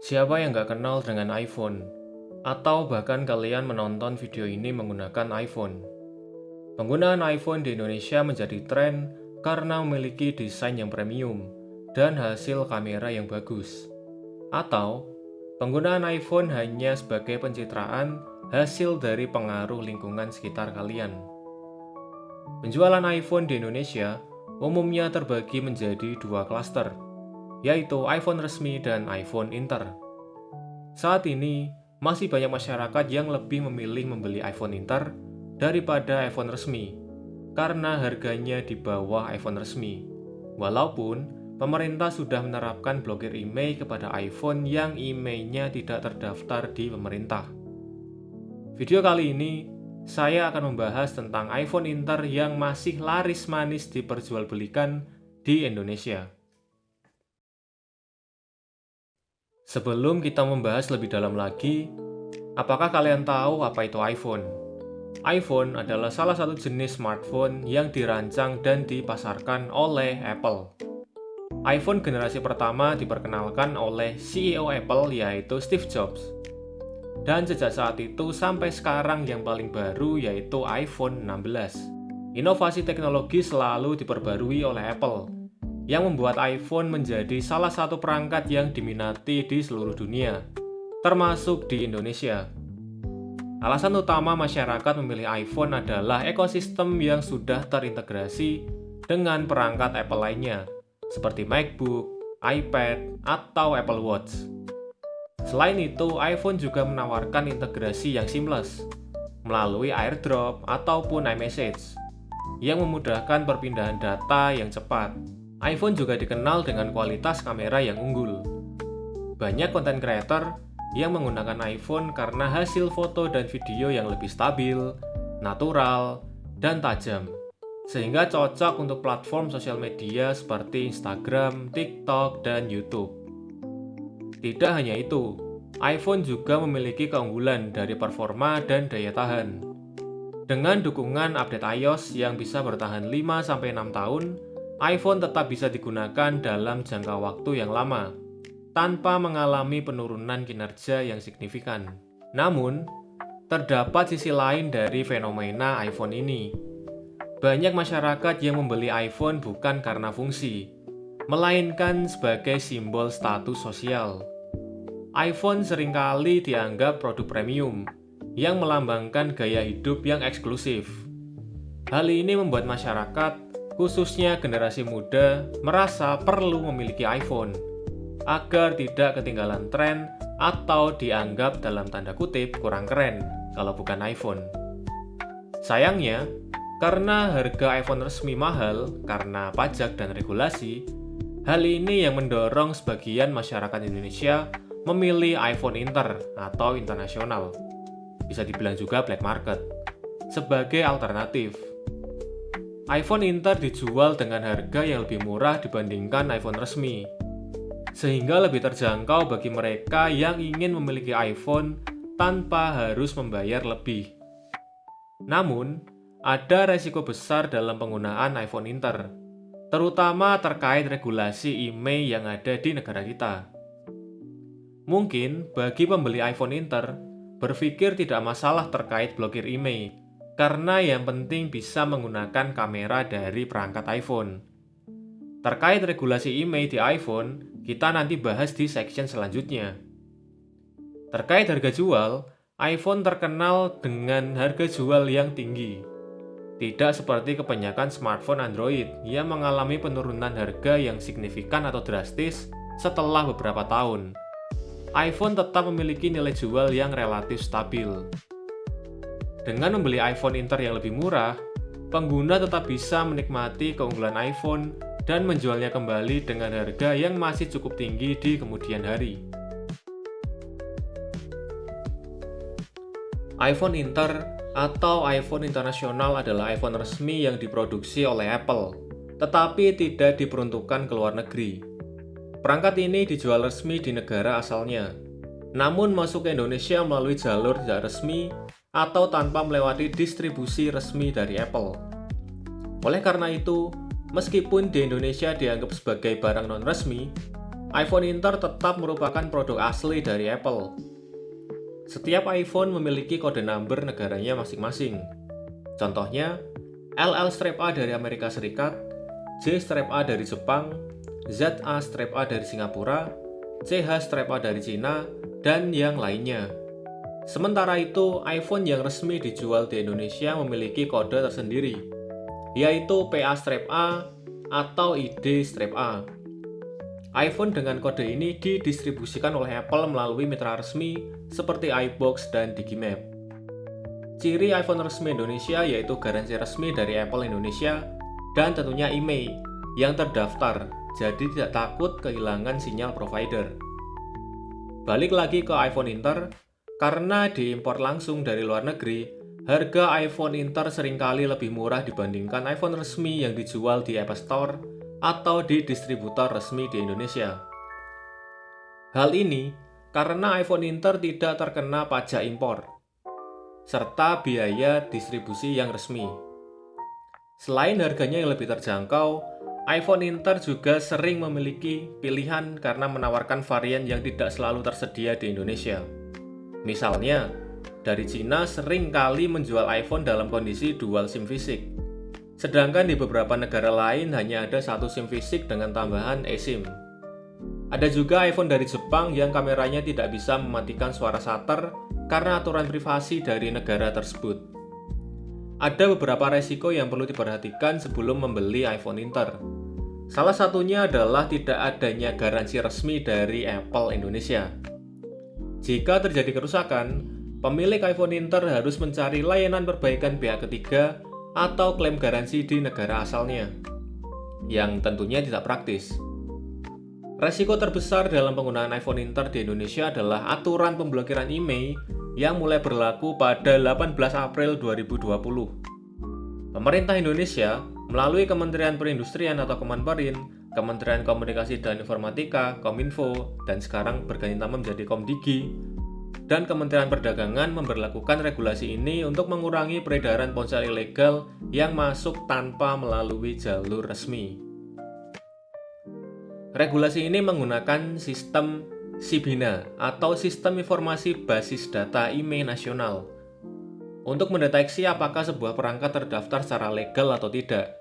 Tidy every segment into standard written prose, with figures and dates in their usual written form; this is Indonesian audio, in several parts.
Siapa yang nggak kenal dengan iPhone? Atau bahkan kalian menonton video ini menggunakan iPhone? Penggunaan iPhone di Indonesia menjadi tren karena memiliki desain yang premium dan hasil kamera yang bagus. Atau, penggunaan iPhone hanya sebagai pencitraan hasil dari pengaruh lingkungan sekitar kalian. Penjualan iPhone di Indonesia umumnya terbagi menjadi dua klaster, yaitu iPhone resmi dan iPhone Inter. Saat ini, masih banyak masyarakat yang lebih memilih membeli iPhone Inter daripada iPhone resmi, karena harganya di bawah iPhone resmi. Walaupun, pemerintah sudah menerapkan blokir IMEI kepada iPhone yang IMEI-nya tidak terdaftar di pemerintah. Video kali ini, saya akan membahas tentang iPhone Inter yang masih laris manis diperjualbelikan di Indonesia. Sebelum kita membahas lebih dalam lagi, apakah kalian tahu apa itu iPhone? iPhone adalah salah satu jenis smartphone yang dirancang dan dipasarkan oleh Apple. iPhone generasi pertama diperkenalkan oleh CEO Apple yaitu Steve Jobs. Dan sejak saat itu sampai sekarang yang paling baru yaitu iPhone 16. Inovasi teknologi selalu diperbarui oleh Apple, yang membuat iPhone menjadi salah satu perangkat yang diminati di seluruh dunia, termasuk di Indonesia. Alasan utama masyarakat memilih iPhone adalah ekosistem yang sudah terintegrasi dengan perangkat Apple lainnya, seperti MacBook, iPad, atau Apple Watch. Selain itu, iPhone juga menawarkan integrasi yang seamless melalui AirDrop ataupun iMessage yang memudahkan perpindahan data yang cepat. iPhone juga dikenal dengan kualitas kamera yang unggul. Banyak content creator yang menggunakan iPhone karena hasil foto dan video yang lebih stabil, natural, dan tajam, sehingga cocok untuk platform sosial media seperti Instagram, TikTok, dan YouTube. Tidak hanya itu, iPhone juga memiliki keunggulan dari performa dan daya tahan. Dengan dukungan update iOS yang bisa bertahan 5-6 tahun, iPhone tetap bisa digunakan dalam jangka waktu yang lama, tanpa mengalami penurunan kinerja yang signifikan. Namun, terdapat sisi lain dari fenomena iPhone ini. Banyak masyarakat yang membeli iPhone bukan karena fungsi, melainkan sebagai simbol status sosial. iPhone seringkali dianggap produk premium, yang melambangkan gaya hidup yang eksklusif. Hal ini membuat masyarakat, khususnya generasi muda, merasa perlu memiliki iPhone, agar tidak ketinggalan tren atau dianggap dalam tanda kutip kurang keren kalau bukan iPhone. Sayangnya, karena harga iPhone resmi mahal karena pajak dan regulasi, hal ini yang mendorong sebagian masyarakat Indonesia memilih iPhone Inter atau internasional, bisa dibilang juga black market, sebagai alternatif. iPhone Inter dijual dengan harga yang lebih murah dibandingkan iPhone resmi, sehingga lebih terjangkau bagi mereka yang ingin memiliki iPhone tanpa harus membayar lebih. Namun, ada resiko besar dalam penggunaan iPhone Inter, terutama terkait regulasi IMEI yang ada di negara kita. Mungkin bagi pembeli iPhone Inter, berpikir tidak masalah terkait blokir IMEI, karena yang penting bisa menggunakan kamera dari perangkat iPhone. Terkait regulasi IMEI di iPhone, kita nanti bahas di section selanjutnya. Terkait harga jual, iPhone terkenal dengan harga jual yang tinggi. Tidak seperti kebanyakan smartphone Android yang mengalami penurunan harga yang signifikan atau drastis setelah beberapa tahun. iPhone tetap memiliki nilai jual yang relatif stabil. Dengan membeli iPhone Inter yang lebih murah, pengguna tetap bisa menikmati keunggulan iPhone dan menjualnya kembali dengan harga yang masih cukup tinggi di kemudian hari. iPhone Inter atau iPhone internasional adalah iPhone resmi yang diproduksi oleh Apple, tetapi tidak diperuntukkan ke luar negeri. Perangkat ini dijual resmi di negara asalnya, namun masuk ke Indonesia melalui jalur tidak resmi atau tanpa melewati distribusi resmi dari Apple. Oleh karena itu, meskipun di Indonesia dianggap sebagai barang non-resmi, iPhone Inter tetap merupakan produk asli dari Apple. Setiap iPhone memiliki kode number negaranya masing-masing. Contohnya, LL-A dari Amerika Serikat, J-A dari Jepang, ZA-A dari Singapura, CH-A dari Cina, dan yang lainnya. Sementara itu, iPhone yang resmi dijual di Indonesia memiliki kode tersendiri, yaitu PA-A atau ID-A. iPhone dengan kode ini didistribusikan oleh Apple melalui mitra resmi seperti iBox dan Digimap. Ciri iPhone resmi Indonesia yaitu garansi resmi dari Apple Indonesia dan tentunya IMEI yang terdaftar, jadi tidak takut kehilangan sinyal provider. Balik lagi ke iPhone Inter, karena diimpor langsung dari luar negeri, harga iPhone Inter seringkali lebih murah dibandingkan iPhone resmi yang dijual di App Store atau di distributor resmi di Indonesia. Hal ini karena iPhone Inter tidak terkena pajak impor, serta biaya distribusi yang resmi. Selain harganya yang lebih terjangkau, iPhone Inter juga sering memiliki pilihan karena menawarkan varian yang tidak selalu tersedia di Indonesia. Misalnya, dari Cina sering kali menjual iPhone dalam kondisi dual SIM fisik. Sedangkan di beberapa negara lain hanya ada satu SIM fisik dengan tambahan eSIM. Ada juga iPhone dari Jepang yang kameranya tidak bisa mematikan suara shutter karena aturan privasi dari negara tersebut. Ada beberapa resiko yang perlu diperhatikan sebelum membeli iPhone Inter. Salah satunya adalah tidak adanya garansi resmi dari Apple Indonesia. Jika terjadi kerusakan, pemilik iPhone Inter harus mencari layanan perbaikan pihak ketiga atau klaim garansi di negara asalnya, yang tentunya tidak praktis. Resiko terbesar dalam penggunaan iPhone Inter di Indonesia adalah aturan pemblokiran IMEI yang mulai berlaku pada 18 April 2020. Pemerintah Indonesia melalui Kementerian Perindustrian atau Kemenperin, Kementerian Komunikasi dan Informatika, Kominfo, dan sekarang berganti nama menjadi Komdigi, dan Kementerian Perdagangan memberlakukan regulasi ini untuk mengurangi peredaran ponsel ilegal yang masuk tanpa melalui jalur resmi. Regulasi ini menggunakan sistem SIBINA atau Sistem Informasi Basis Data IMEI Nasional untuk mendeteksi apakah sebuah perangkat terdaftar secara legal atau tidak.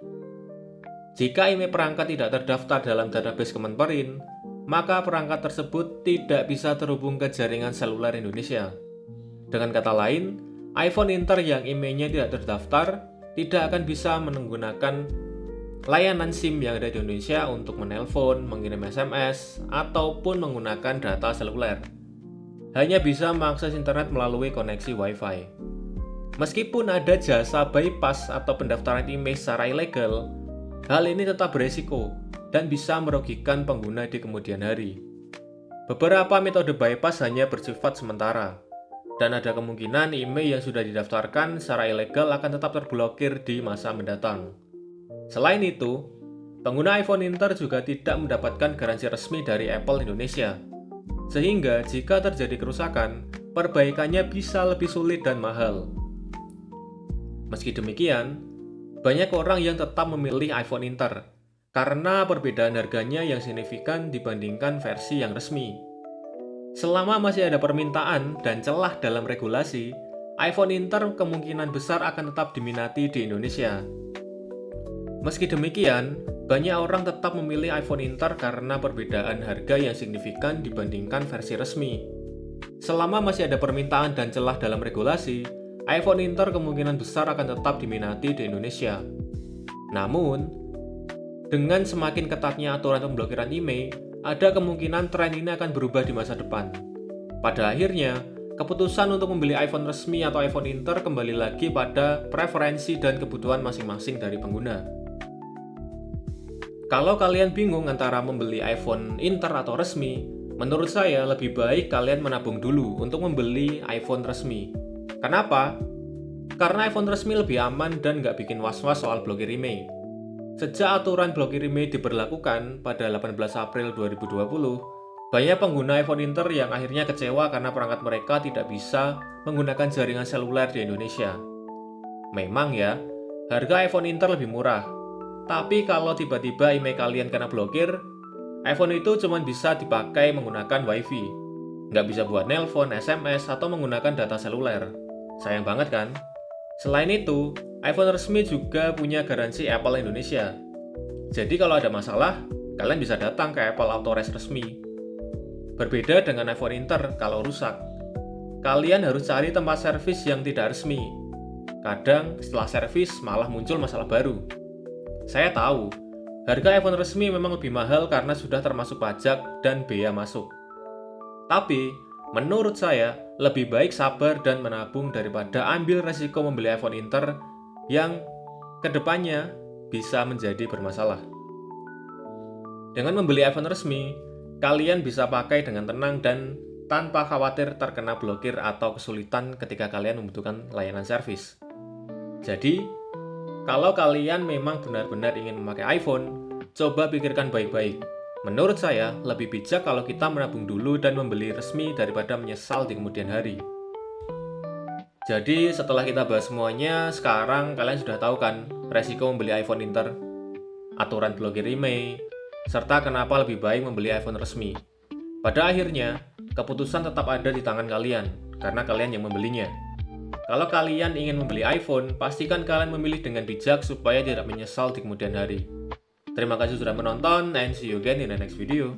Jika IMEI perangkat tidak terdaftar dalam database Kemenperin, maka perangkat tersebut tidak bisa terhubung ke jaringan seluler Indonesia. Dengan kata lain, iPhone Inter yang IMEI-nya tidak terdaftar tidak akan bisa menggunakan layanan SIM yang ada di Indonesia untuk menelpon, mengirim SMS, ataupun menggunakan data seluler. Hanya bisa mengakses internet melalui koneksi Wi-Fi. Meskipun ada jasa bypass atau pendaftaran IMEI secara ilegal, hal ini tetap beresiko dan bisa merugikan pengguna di kemudian hari. Beberapa metode bypass hanya bersifat sementara, dan ada kemungkinan IMEI yang sudah didaftarkan secara ilegal akan tetap terblokir di masa mendatang. Selain itu, pengguna iPhone Inter juga tidak mendapatkan garansi resmi dari Apple Indonesia, sehingga jika terjadi kerusakan, perbaikannya bisa lebih sulit dan mahal. Meski demikian, banyak orang yang tetap memilih iPhone Inter karena perbedaan harganya yang signifikan dibandingkan versi yang resmi. Selama masih ada permintaan dan celah dalam regulasi, iPhone Inter kemungkinan besar akan tetap diminati di Indonesia. Meski demikian, banyak orang tetap memilih iPhone Inter karena perbedaan harga yang signifikan dibandingkan versi resmi. Selama masih ada permintaan dan celah dalam regulasi, iPhone Inter kemungkinan besar akan tetap diminati di Indonesia. Namun, dengan semakin ketatnya aturan pemblokiran IMEI, ada kemungkinan tren ini akan berubah di masa depan. Pada akhirnya, keputusan untuk membeli iPhone resmi atau iPhone Inter kembali lagi pada preferensi dan kebutuhan masing-masing dari pengguna. Kalau kalian bingung antara membeli iPhone Inter atau resmi, menurut saya lebih baik kalian menabung dulu untuk membeli iPhone resmi. Kenapa? Karena iPhone resmi lebih aman dan nggak bikin was-was soal blokir IMEI. Sejak aturan blokir IMEI diberlakukan pada 18 April 2020, banyak pengguna iPhone Inter yang akhirnya kecewa karena perangkat mereka tidak bisa menggunakan jaringan seluler di Indonesia. Memang ya, harga iPhone Inter lebih murah. Tapi kalau tiba-tiba IMEI kalian kena blokir, iPhone itu cuma bisa dipakai menggunakan WiFi. Nggak bisa buat nelpon, SMS, atau menggunakan data seluler. Sayang banget kan? Selain itu, iPhone resmi juga punya garansi Apple Indonesia. Jadi kalau ada masalah, kalian bisa datang ke Apple Authorize resmi. Berbeda dengan iPhone Inter kalau rusak. Kalian harus cari tempat servis yang tidak resmi. Kadang setelah servis malah muncul masalah baru. Saya tahu, harga iPhone resmi memang lebih mahal karena sudah termasuk pajak dan bea masuk. Tapi, menurut saya, lebih baik sabar dan menabung daripada ambil resiko membeli iPhone Inter yang kedepannya bisa menjadi bermasalah. Dengan membeli iPhone resmi, kalian bisa pakai dengan tenang dan tanpa khawatir terkena blokir atau kesulitan ketika kalian membutuhkan layanan servis. Jadi, kalau kalian memang benar-benar ingin memakai iPhone, coba pikirkan baik-baik. Menurut saya, lebih bijak kalau kita menabung dulu dan membeli resmi daripada menyesal di kemudian hari. Jadi, setelah kita bahas semuanya, sekarang kalian sudah tahu kan resiko membeli iPhone Inter, aturan blokir IMEI, serta kenapa lebih baik membeli iPhone resmi. Pada akhirnya, keputusan tetap ada di tangan kalian, karena kalian yang membelinya. Kalau kalian ingin membeli iPhone, pastikan kalian memilih dengan bijak supaya tidak menyesal di kemudian hari. Terima kasih sudah menonton, and see you again in the next video.